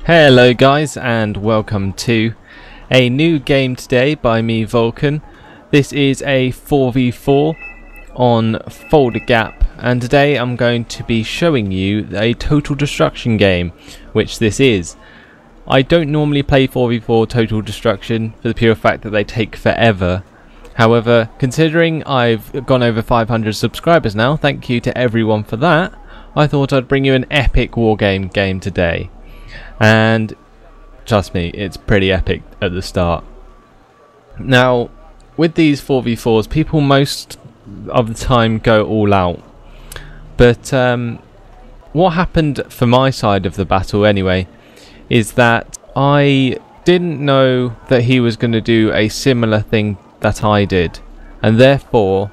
Hello guys, and welcome to a new game today by me, Vulcan. This is a 4v4 on Fulda Gap, and today I'm going to be showing you a total destruction game, which this is. I don't normally play 4v4 total destruction for the pure fact that they take forever. However, considering I've gone over 500 subscribers now, thank you to everyone for that, I thought I'd bring you an epic Wargame game today. And trust me, it's pretty epic at the start. Now, with these 4v4s, people most of the time go all out. But what happened for my side of the battle anyway, is that I didn't know that he was going to do a similar thing that I did. And therefore,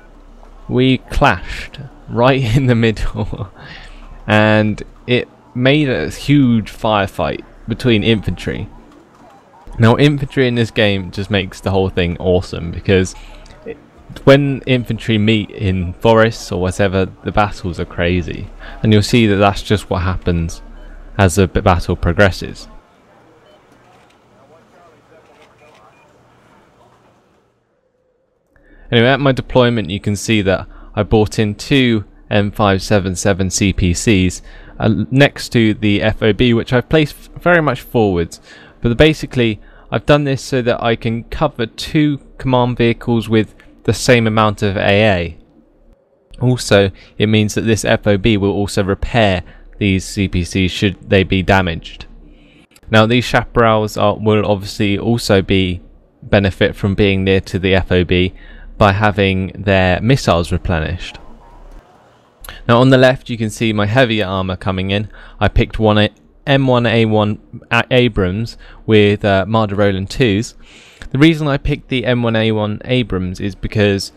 we clashed right in the middle. And it made a huge firefight between infantry. Now, infantry in this game just makes the whole thing awesome, because when infantry meet in forests or whatever, the battles are crazy, and you'll see that that's just what happens as the battle progresses. Anyway, at my deployment you can see that I brought in two M577 CPCs next to the FOB, which I've placed very much forwards, but basically I've done this so that I can cover two command vehicles with the same amount of AA. Also, it means that this FOB will also repair these CPCs should they be damaged. Now, these chaparrals will obviously also benefit from being near to the FOB by having their missiles replenished. Now, on the left you can see my heavier armour coming in. I picked one M1A1 Abrams with Marder Roland 2s. The reason I picked the M1A1 Abrams is because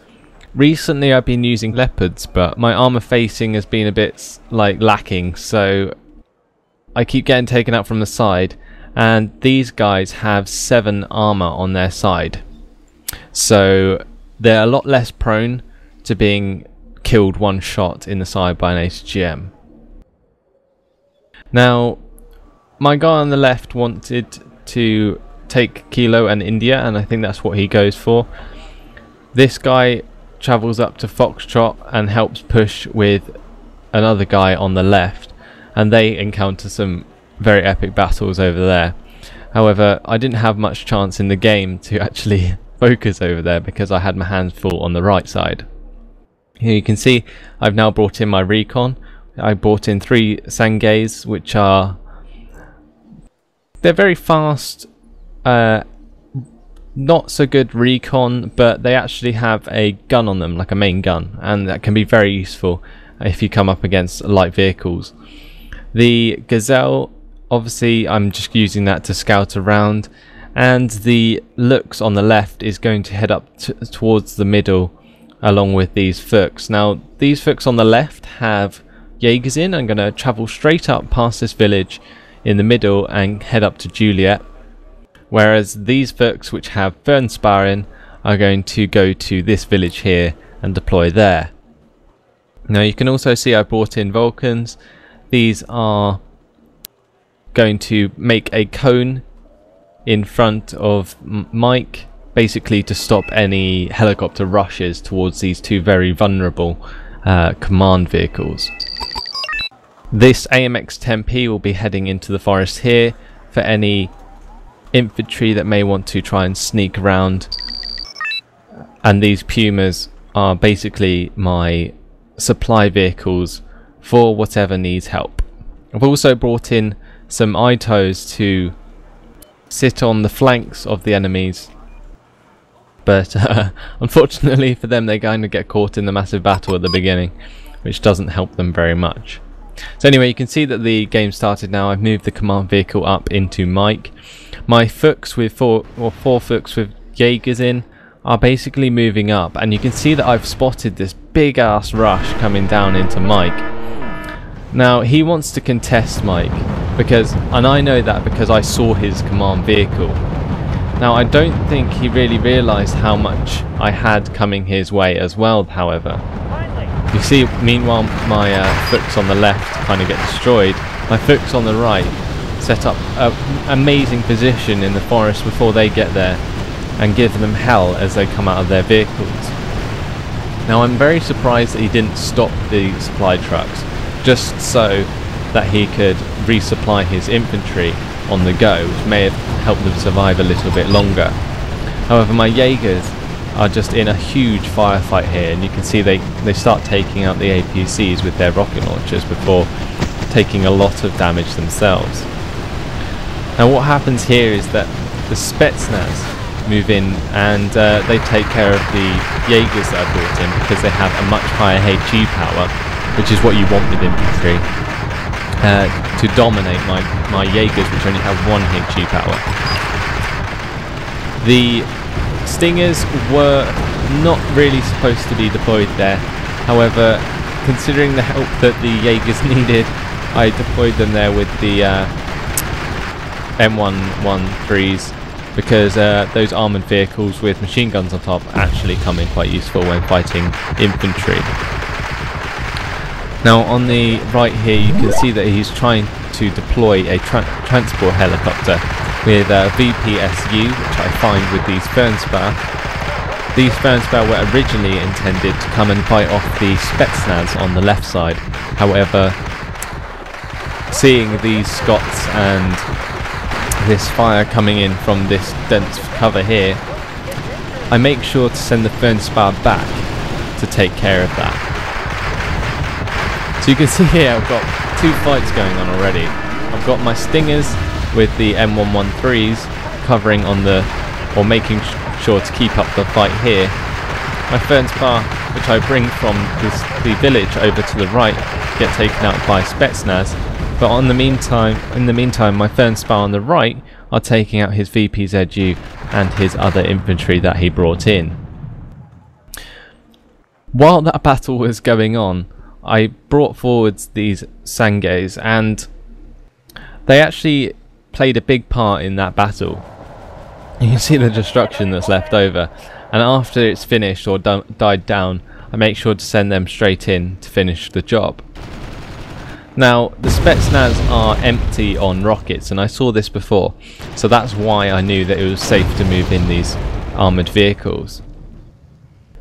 recently I've been using Leopards, but my armour facing has been a bit lacking, so I keep getting taken out from the side, and these guys have 7 armour on their side, so they're a lot less prone to being killed one shot in the side by an HGM. Now, my guy on the left wanted to take Kilo and India, and I think that's what he goes for. This guy travels up to Foxtrot and helps push with another guy on the left, and they encounter some very epic battles over there. However, I didn't have much chance in the game to actually focus over there because I had my hands full on the right side. Here you can see I've now brought in my recon. I brought in 3 Sangays, which they're very fast, not so good recon, but they actually have a gun on them, like a main gun, and that can be very useful if you come up against light vehicles. The Gazelle, obviously I'm just using that to scout around, and the Lux on the left is going to head up towards the middle along with these Fuchs. Now, these Fuchs on the left have Jaegers in. I'm going to travel straight up past this village in the middle and head up to Juliet, whereas these Fuchs, which have Fernspar in, are going to go to this village here and deploy there. Now, you can also see I brought in Vulcans. These are going to make a cone in front of Mike, basically to stop any helicopter rushes towards these two very vulnerable command vehicles. This AMX-10P will be heading into the forest here for any infantry that may want to try and sneak around, and these Pumas are basically my supply vehicles for whatever needs help. I've also brought in some ITOs to sit on the flanks of the enemies, but unfortunately for them, they kind of get caught in the massive battle at the beginning, which doesn't help them very much. So anyway, you can see that the game started now. I've moved the command vehicle up into Mike. My Fuchs with four Fuchs with Jaegers in are basically moving up, and you can see that I've spotted this big ass rush coming down into Mike. Now, he wants to contest Mike, and I know that because I saw his command vehicle. Now, I don't think he really realised how much I had coming his way as well, however. You see, meanwhile, my Fuchs on the left kind of get destroyed. My Fuchs on the right set up an amazing position in the forest before they get there and give them hell as they come out of their vehicles. Now I'm very surprised that he didn't stop the supply trucks just so that he could resupply his infantry on the go, which may have helped them survive a little bit longer. However, my Jaegers are just in a huge firefight here, and you can see they start taking out the APCs with their rocket launchers before taking a lot of damage themselves. Now what happens here is that the Spetsnaz move in and they take care of the Jaegers that I brought in, because they have a much higher HE power, which is what you want with infantry, to dominate my Jaegers, which only have 1 HE power. The Stingers were not really supposed to be deployed there. However, considering the help that the Jaegers needed, I deployed them there with the M113s, because those armoured vehicles with machine guns on top actually come in quite useful when fighting infantry. Now on the right here you can see that he's trying to deploy a transport helicopter with VPSU, which I find with these Fernspar. These Fernspar were originally intended to come and fight off the Spetsnaz on the left side. However, seeing these Scots and this fire coming in from this dense cover here, I make sure to send the Fernspar back to take care of that. So you can see here I've got 2 fights going on already. I've got my Stingers with the M113s covering on the, or making sure to keep up the fight here. My Fernspar, which I bring from the village over to the right, get taken out by Spetsnaz. But in the meantime, my Fernspar on the right are taking out his VPZU and his other infantry that he brought in. While that battle was going on, I brought forwards these Sangays, and they actually played a big part in that battle. You can see the destruction that's left over, and after it's finished or died down, I make sure to send them straight in to finish the job. Now the Spetsnaz are empty on rockets, and I saw this before, so that's why I knew that it was safe to move in these armoured vehicles.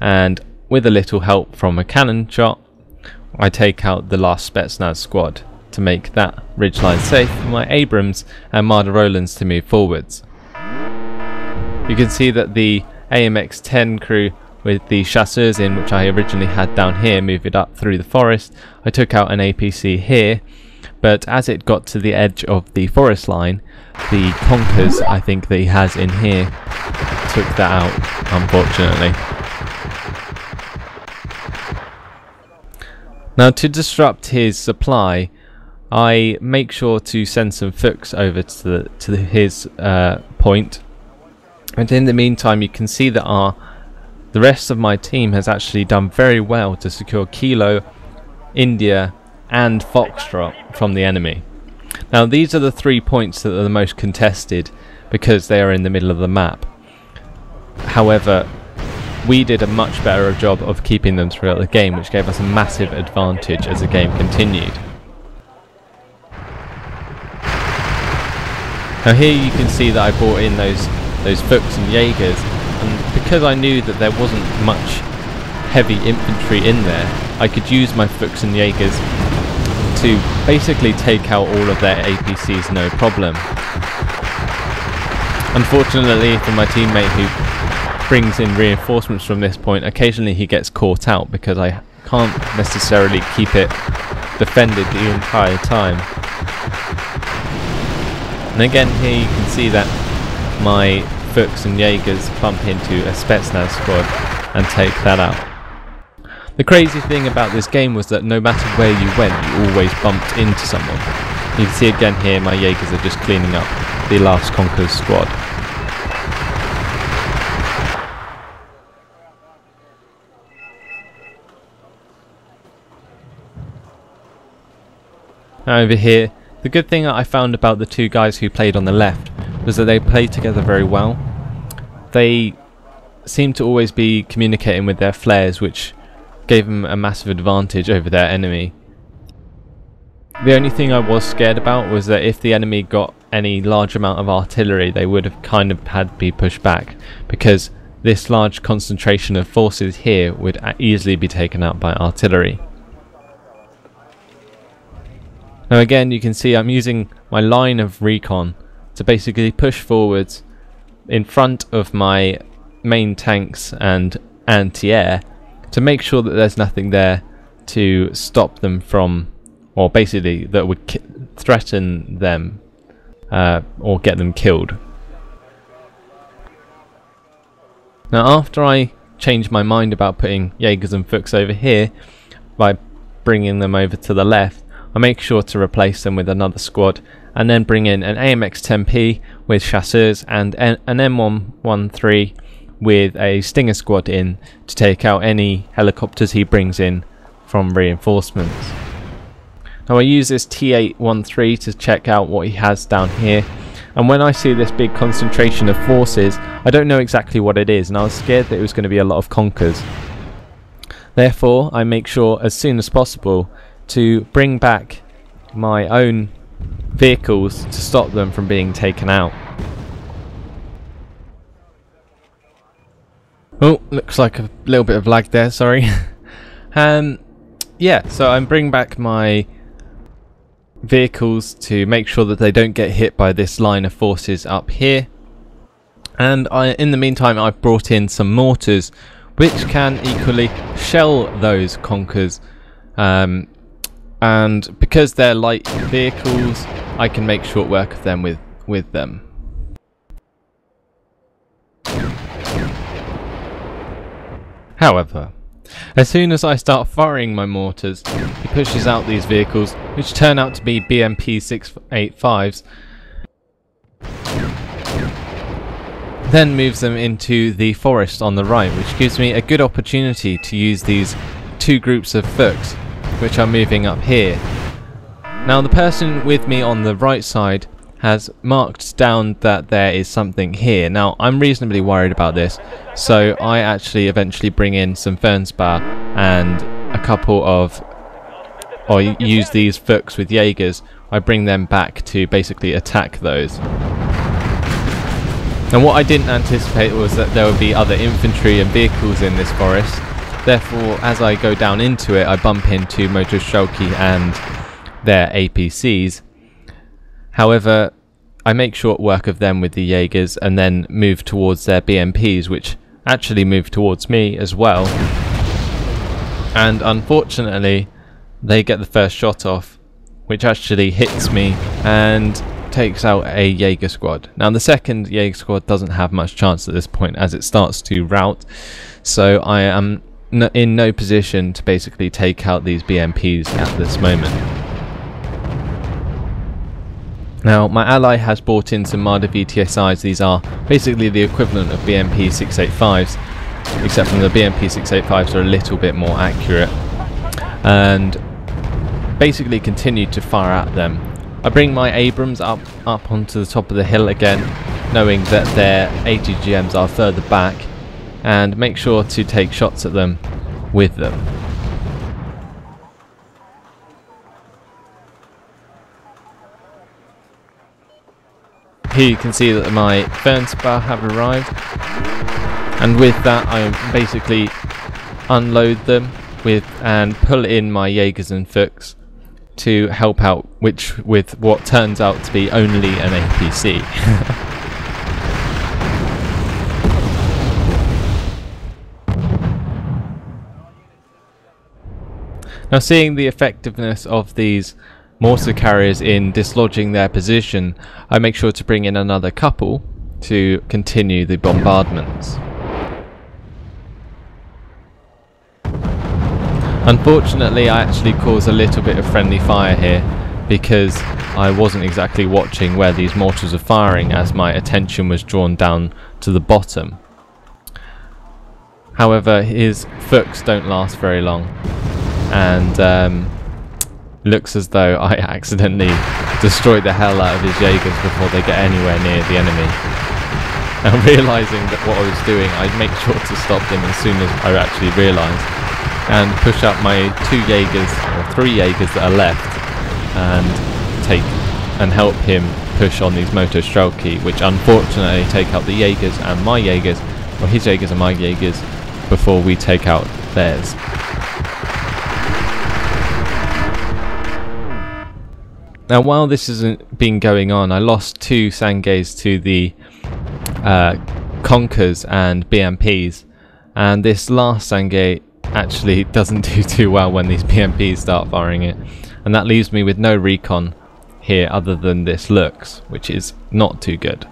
And with a little help from a cannon shot, I take out the last Spetsnaz squad to make that ridgeline safe for my Abrams and Marder Rolands to move forwards. You can see that the AMX-10 crew with the chasseurs in, which I originally had down here, move it up through the forest. I took out an APC here, but as it got to the edge of the forest line, the Conkers I think that he has in here took that out, unfortunately. Now to disrupt his supply, I make sure to send some Fuchs over to his point, and in the meantime you can see that the rest of my team has actually done very well to secure Kilo, India and Foxtrot from the enemy. Now these are the 3 points that are the most contested because they are in the middle of the map. However, we did a much better job of keeping them throughout the game, which gave us a massive advantage as the game continued. Now here you can see that I brought in those Fuchs and Jaegers, and because I knew that there wasn't much heavy infantry in there, I could use my Fuchs and Jaegers to basically take out all of their APCs no problem. Unfortunately for my teammate who brings in reinforcements from this point, occasionally he gets caught out because I can't necessarily keep it defended the entire time. And again here you can see that my Fuchs and Jaegers bump into a Spetsnaz squad and take that out. The crazy thing about this game was that no matter where you went, you always bumped into someone. You can see again here my Jaegers are just cleaning up the last Conqueror's squad. Now over here, the good thing that I found about the 2 guys who played on the left was that they played together very well. They seemed to always be communicating with their flares, which gave them a massive advantage over their enemy. The only thing I was scared about was that if the enemy got any large amount of artillery, they would have kind of had to be pushed back, because this large concentration of forces here would easily be taken out by artillery. Now again, you can see I'm using my line of recon to basically push forwards in front of my main tanks and anti-air to make sure that there's nothing there to stop them from, or basically that would threaten them or get them killed. Now after I change my mind about putting Jaegers and Fuchs over here by bringing them over to the left, I make sure to replace them with another squad and then bring in an AMX 10P with chasseurs and an M113 with a Stinger squad in to take out any helicopters he brings in from reinforcements. Now I use this T813 to check out what he has down here, and when I see this big concentration of forces, I don't know exactly what it is, and I was scared that it was going to be a lot of conkers. Therefore I make sure as soon as possible to bring back my own vehicles to stop them from being taken out. Oh, looks like a little bit of lag there, sorry. Yeah, so I'm bringing back my vehicles to make sure that they don't get hit by this line of forces up here. And in the meantime, I've brought in some mortars which can equally shell those conkers. And because they're light vehicles, I can make short work of them with them. However, as soon as I start firing my mortars, he pushes out these vehicles, which turn out to be BMP 685s, then moves them into the forest on the right, which gives me a good opportunity to use these two groups of Fuchs which are moving up here. Now the person with me on the right side has marked down that there is something here. Now I'm reasonably worried about this, so I actually eventually bring in some Fernspar and a couple of, or use these Fuchs with Jaegers. I bring them back to basically attack those. And what I didn't anticipate was that there would be other infantry and vehicles in this forest. Therefore, as I go down into it, I bump into Motorstrelki and their APCs. However, I make short work of them with the Jaegers and then move towards their BMPs, which actually move towards me as well. And unfortunately, they get the first shot off, which actually hits me and takes out a Jaeger squad. Now the second Jaeger squad doesn't have much chance at this point as it starts to rout, so I am in no position to basically take out these BMPs at this moment. Now my ally has brought in some Marder VTSIs. These are basically the equivalent of BMP 685s, except from the BMP 685s are a little bit more accurate, and basically continue to fire at them. I bring my Abrams up onto the top of the hill again, knowing that their ATGMs are further back, and make sure to take shots at them with them. Here you can see that my Fernspar have arrived, and with that I basically unload them and pull in my Jaegers and Fuchs to help out, with what turns out to be only an APC. Now, seeing the effectiveness of these mortar carriers in dislodging their position, I make sure to bring in another couple to continue the bombardments. Unfortunately, I actually caused a little bit of friendly fire here because I wasn't exactly watching where these mortars are firing, as my attention was drawn down to the bottom. However, his Fuchs don't last very long, and looks as though I accidentally destroyed the hell out of his Jaegers before they get anywhere near the enemy. And realising that what I was doing, I'd make sure to stop them as soon as I actually realised, and push up my 2 Jaegers, or 3 Jaegers that are left, and help him push on these mortar Strelki, which unfortunately take out the Jaegers and my Jaegers, or his Jaegers and my Jaegers, before we take out theirs. Now, while this hasn't been going on, I lost 2 Sangays to the Conkers and BMPs, and this last Sangay actually doesn't do too well when these BMPs start firing it, and that leaves me with no recon here other than this Lux, which is not too good.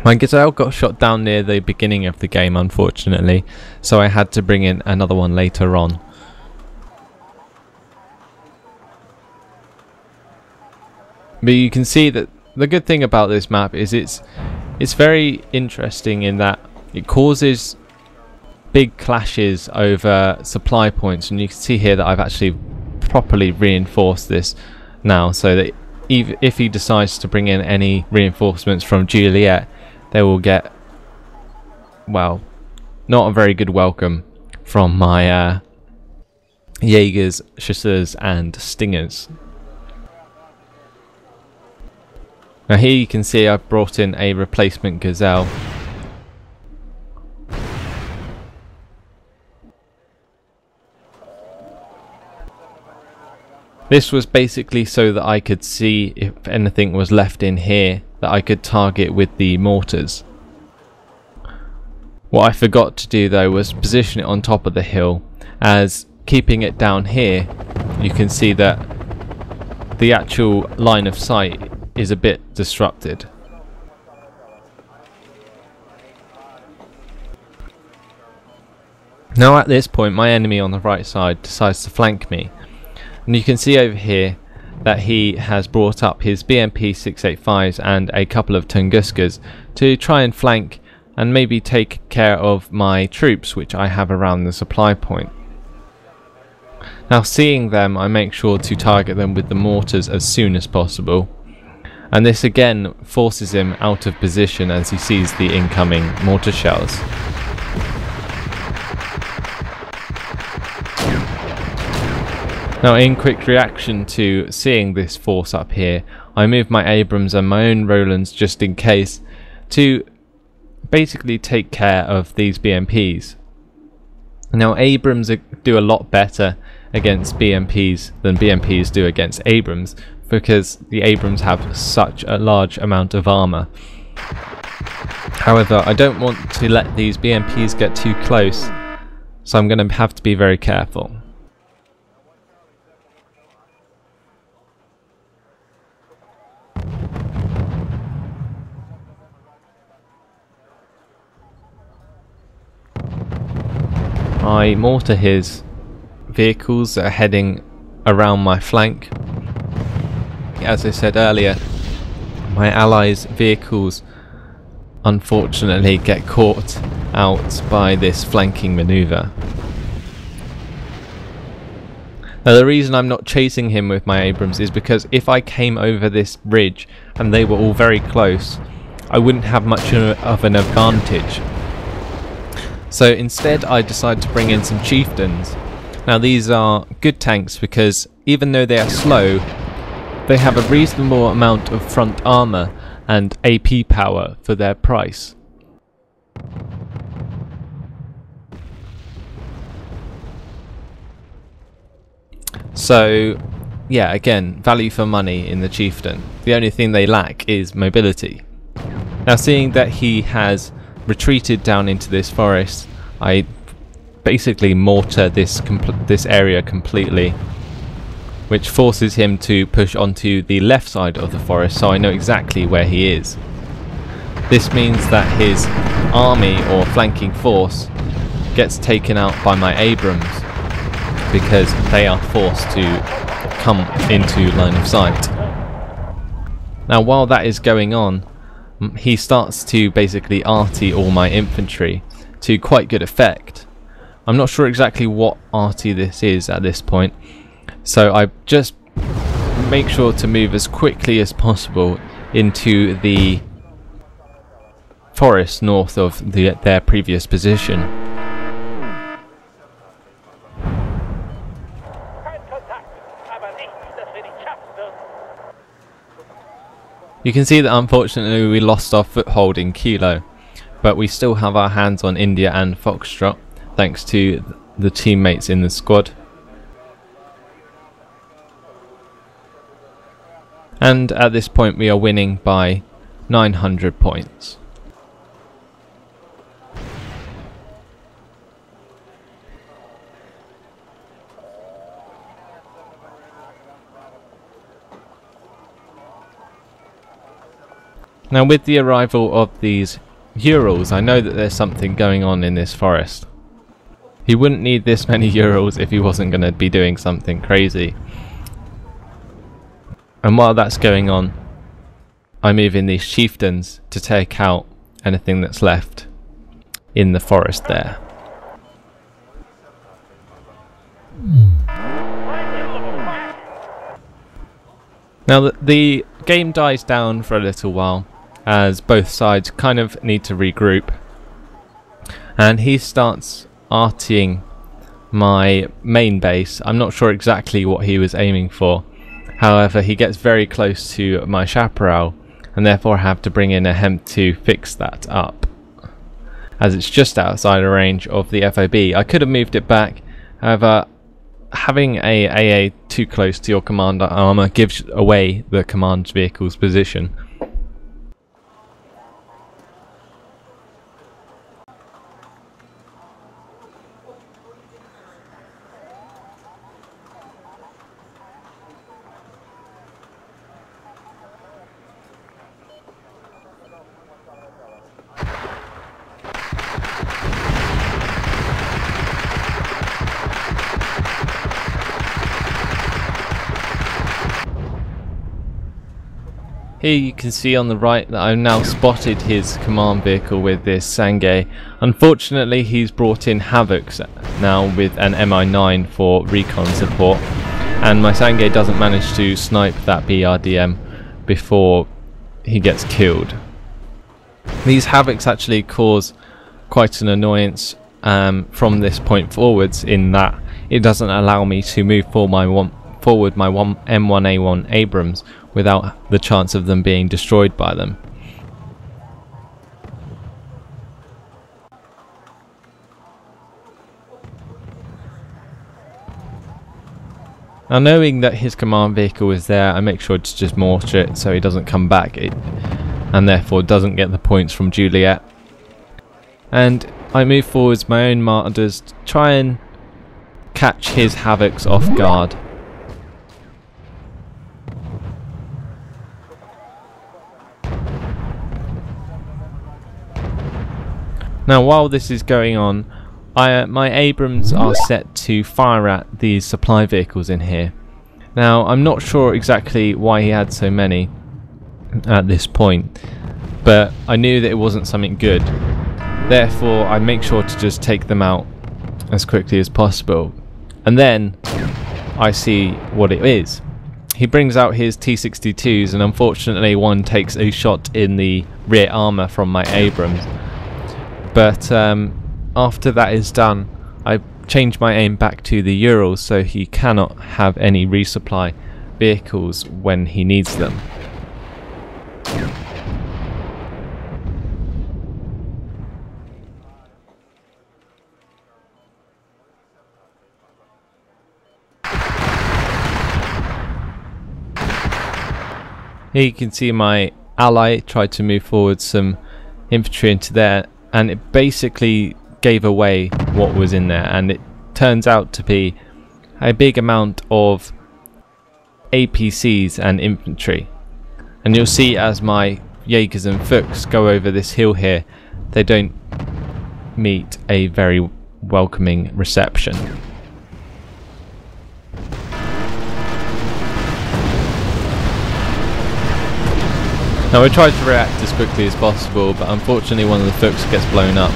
My Gazelle got shot down near the beginning of the game, unfortunately, so I had to bring in another one later on. But you can see that the good thing about this map is it's very interesting in that it causes big clashes over supply points, and you can see here that I've actually properly reinforced this now, so that if he decides to bring in any reinforcements from Juliet, they will get, well, not a very good welcome from my Jaegers, Chasseurs and Stingers. Now here you can see I've brought in a replacement Gazelle. This was basically so that I could see if anything was left in here that I could target with the mortars. What I forgot to do though was position it on top of the hill, as keeping it down here you can see that the actual line of sight is a bit disrupted. Now at this point my enemy on the right side decides to flank me, and you can see over here that he has brought up his BMP 685s and a couple of Tunguskas to try and flank and maybe take care of my troops which I have around the supply point. Now seeing them, I make sure to target them with the mortars as soon as possible, and this again forces him out of position as he sees the incoming mortar shells. Now in quick reaction to seeing this force up here, I move my Abrams and my own Rolands just in case to basically take care of these BMPs. Now Abrams do a lot better against BMPs than BMPs do against Abrams, because the Abrams have such a large amount of armor. However, I don't want to let these BMPs get too close, so I'm going to have to be very careful. I mortar his vehicles that are heading around my flank. As I said earlier, my allies' vehicles unfortunately get caught out by this flanking maneuver. Now the reason I'm not chasing him with my Abrams is because if I came over this ridge and they were all very close, I wouldn't have much of an advantage. So instead I decided to bring in some chieftains. Now these are good tanks because even though they are slow, they have a reasonable amount of front armor and AP power for their price. So yeah, again, value for money in the chieftain. The only thing they lack is mobility. Now seeing that he has retreated down into this forest, I basically mortar this area completely, which forces him to push onto the left side of the forest, so I know exactly where he is. This means that his army or flanking force gets taken out by my Abrams because they are forced to come into line of sight. Now while that is going on, he starts to basically arty all my infantry to quite good effect. I'm not sure exactly what arty this is at this point, so I just make sure to move as quickly as possible into the forest north of their previous position. You can see that unfortunately we lost our foothold in Kilo, but we still have our hands on India and Foxtrot thanks to the teammates in the squad. And at this point we are winning by 900 points. Now with the arrival of these Urals, I know that there's something going on in this forest. He wouldn't need this many Urals if he wasn't going to be doing something crazy. And while that's going on, I move in these chieftains to take out anything that's left in the forest there. Now the game dies down for a little while, as both sides kind of need to regroup, and he starts artying my main base. I'm not sure exactly what he was aiming for, however he gets very close to my chaparral, and therefore I have to bring in a hemp to fix that up, as it's just outside the range of the FOB. I could have moved it back, however having a AA too close to your commander armor gives away the command vehicle's position. Here you can see on the right that I've now spotted his command vehicle with this Sangay. Unfortunately he's brought in Havocs now with an MI9 for recon support, and my Sangay doesn't manage to snipe that BRDM before he gets killed. These Havocs actually cause quite an annoyance from this point forwards, in that it doesn't allow me to move forward my M1A1 Abrams without the chance of them being destroyed by them. Now knowing that his command vehicle is there, I make sure to just mortar it so he doesn't come back and therefore doesn't get the points from Juliet. And I move forwards my own martyrs to try and catch his Havocs off guard. Now while this is going on, my Abrams are set to fire at these supply vehicles in here. Now I'm not sure exactly why he had so many at this point, but I knew that it wasn't something good. Therefore I make sure to just take them out as quickly as possible. And then I see what it is. He brings out his T-62s, and unfortunately one takes a shot in the rear armour from my Abrams. But after that is done, I change my aim back to the Urals so he cannot have any resupply vehicles when he needs them. Here you can see my ally tried to move forward some infantry into there, and it basically gave away what was in there, and it turns out to be a big amount of APCs and infantry. And you'll see as my Jaegers and Fuchs go over this hill here, they don't meet a very welcoming reception. Now I tried to react as quickly as possible, but unfortunately one of the Fuchs gets blown up,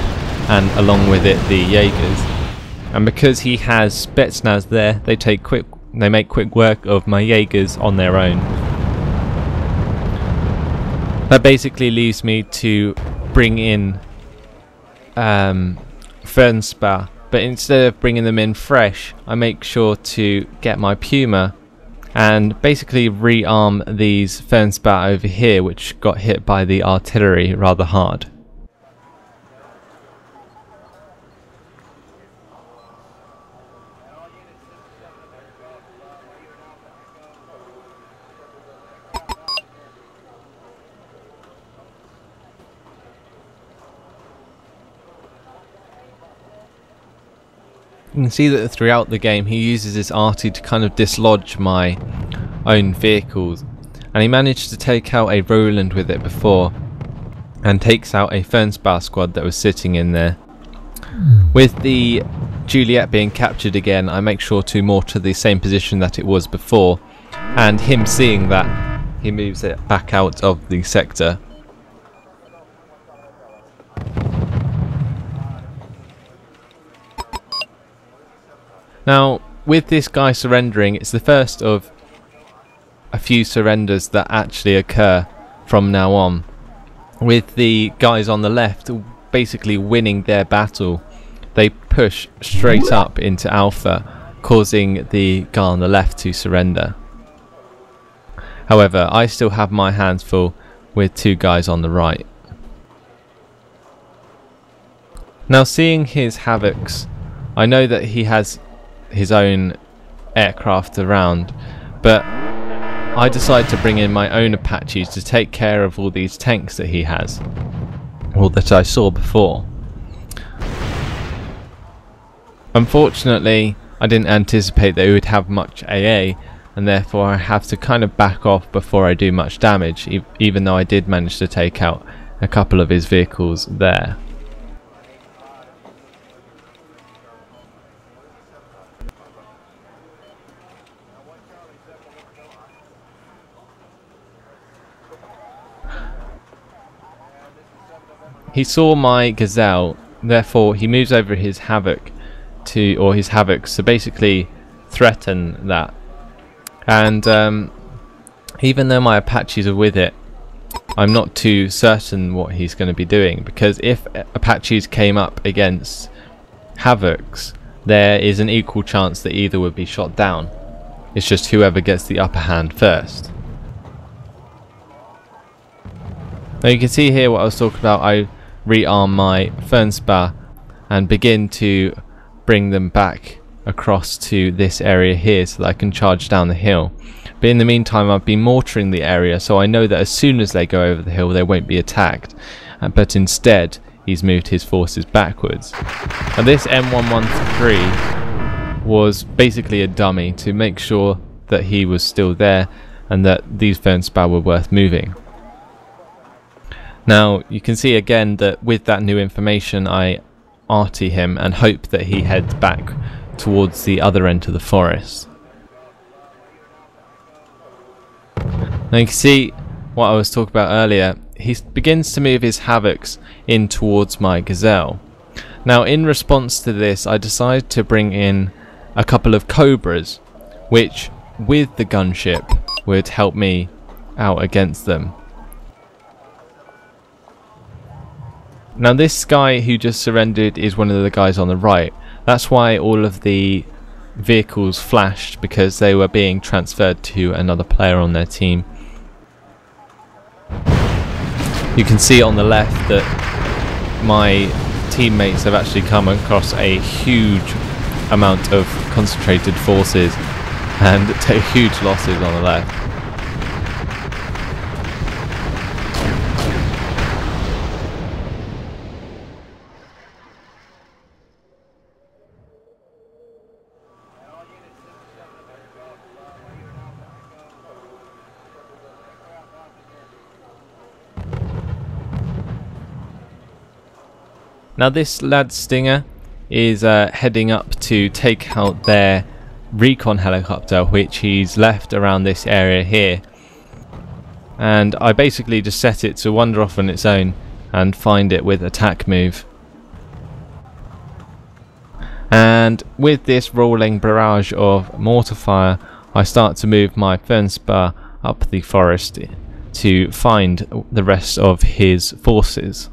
and along with it the Jaegers. And because he has Spetsnaz there, they make quick work of my Jaegers on their own. That basically leaves me to bring in Fernspa, but instead of bringing them in fresh, I make sure to get my Puma and basically rearm these Fernspat over here, which got hit by the artillery rather hard. You can see that throughout the game he uses his arty to kind of dislodge my own vehicles, and he managed to take out a Roland with it before and takes out a Fernspat squad that was sitting in there. With the Juliet being captured again, I make sure to mortar the same position that it was before, and him seeing that, he moves it back out of the sector. Now, with this guy surrendering, it's the first of a few surrenders that actually occur from now on, with the guys on the left basically winning their battle. They push straight up into Alpha, causing the guy on the left to surrender. However, I still have my hands full with two guys on the right. Now, seeing his Havocs, I know that he has his own aircraft around, but I decide to bring in my own Apaches to take care of all these tanks that he has, or that I saw before. Unfortunately, I didn't anticipate that he would have much AA, and therefore I have to kind of back off before I do much damage, even though I did manage to take out a couple of his vehicles there. He saw my Gazelle, therefore he moves over his Havoc or his Havocs to basically threaten that. And even though my Apaches are with it, I'm not too certain what he's going to be doing, because if Apaches came up against Havocs, there is an equal chance that either would be shot down. It's just whoever gets the upper hand first. Now you can see here what I was talking about. I rearm my Fernspat and begin to bring them back across to this area here so that I can charge down the hill. But in the meantime, I've been mortaring the area, so I know that as soon as they go over the hill they won't be attacked, but instead he's moved his forces backwards. And this M113 was basically a dummy to make sure that he was still there and that these Fernspat were worth moving. Now you can see again that with that new information I arty him and hope that he heads back towards the other end of the forest. Now you can see what I was talking about earlier. He begins to move his Havocs in towards my Gazelle. Now in response to this I decided to bring in a couple of Cobras, which with the gunship would help me out against them. Now this guy who just surrendered is one of the guys on the right. That's why all of the vehicles flashed, because they were being transferred to another player on their team. You can see on the left that my teammates have actually come across a huge amount of concentrated forces and take huge losses on the left. Now this lad Stinger is heading up to take out their recon helicopter, which he's left around this area here, and I basically just set it to wander off on its own and find it with attack move. And with this rolling barrage of mortar fire I start to move my Fernspat up the forest to find the rest of his forces.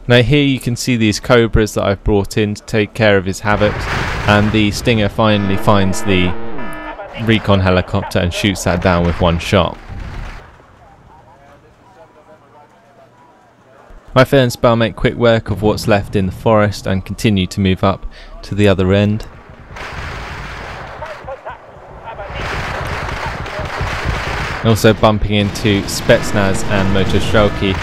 Now here you can see these Cobras that I've brought in to take care of his Havocs. and the Stinger finally finds the recon helicopter and shoots that down with one shot. My Fernspar make quick work of what's left in the forest and continue to move up to the other end. Also bumping into Spetsnaz and Motor Strelki,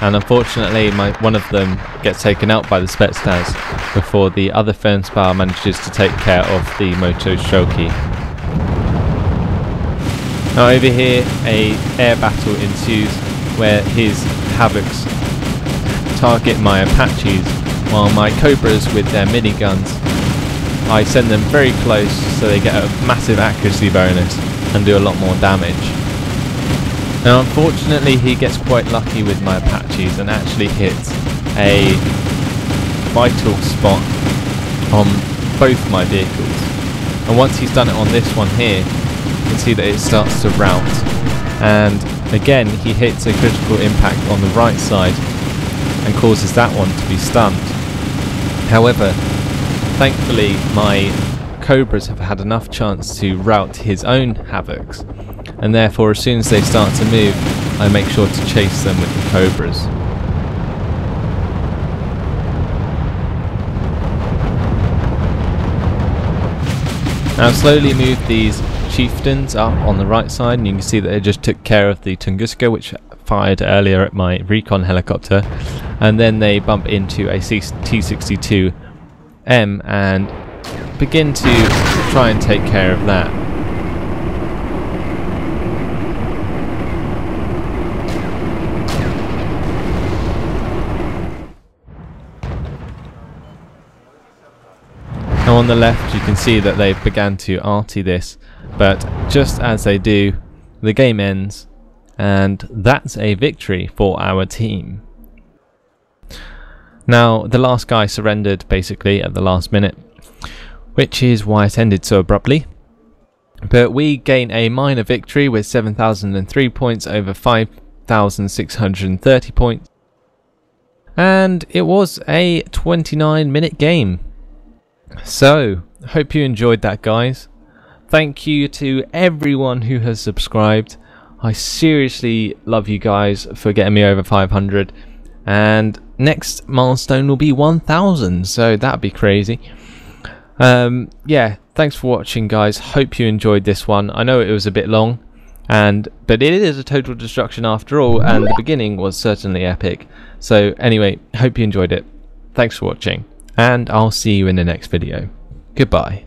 and unfortunately one of them gets taken out by the Spetsnaz before the other Fernspar manages to take care of the Motor Strelki. Now over here a air battle ensues where his Havocs target my Apaches, while my Cobras with their miniguns, I send them very close so they get a massive accuracy bonus and do a lot more damage. Now unfortunately he gets quite lucky with my Apaches and actually hits a vital spot on both my vehicles, and once he's done it on this one here, you can see that it starts to rout, and again he hits a critical impact on the right side and causes that one to be stunned. However, thankfully my Cobras have had enough chance to rout his own Havocs, and therefore as soon as they start to move, I make sure to chase them with the Cobras. Now I've slowly moved these chieftains up on the right side, and you can see that they just took care of the Tunguska, which fired earlier at my recon helicopter, and then they bump into a T-62M and begin to try and take care of that. Now on the left you can see that they've begun to arty this, but just as they do, the game ends, and that's a victory for our team. Now the last guy surrendered basically at the last minute, which is why it ended so abruptly, but we gain a minor victory with 7,003 points over 5,630 points, and it was a 29-minute game. So hope you enjoyed that, guys. Thank you to everyone who has subscribed. I seriously love you guys for getting me over 500, and next milestone will be 1,000, so that'd be crazy. Yeah, thanks for watching, guys. Hope you enjoyed this one. I know it was a bit long, but it is a total destruction after all, and the beginning was certainly epic. So anyway, hope you enjoyed it. Thanks for watching, and I'll see you in the next video. Goodbye.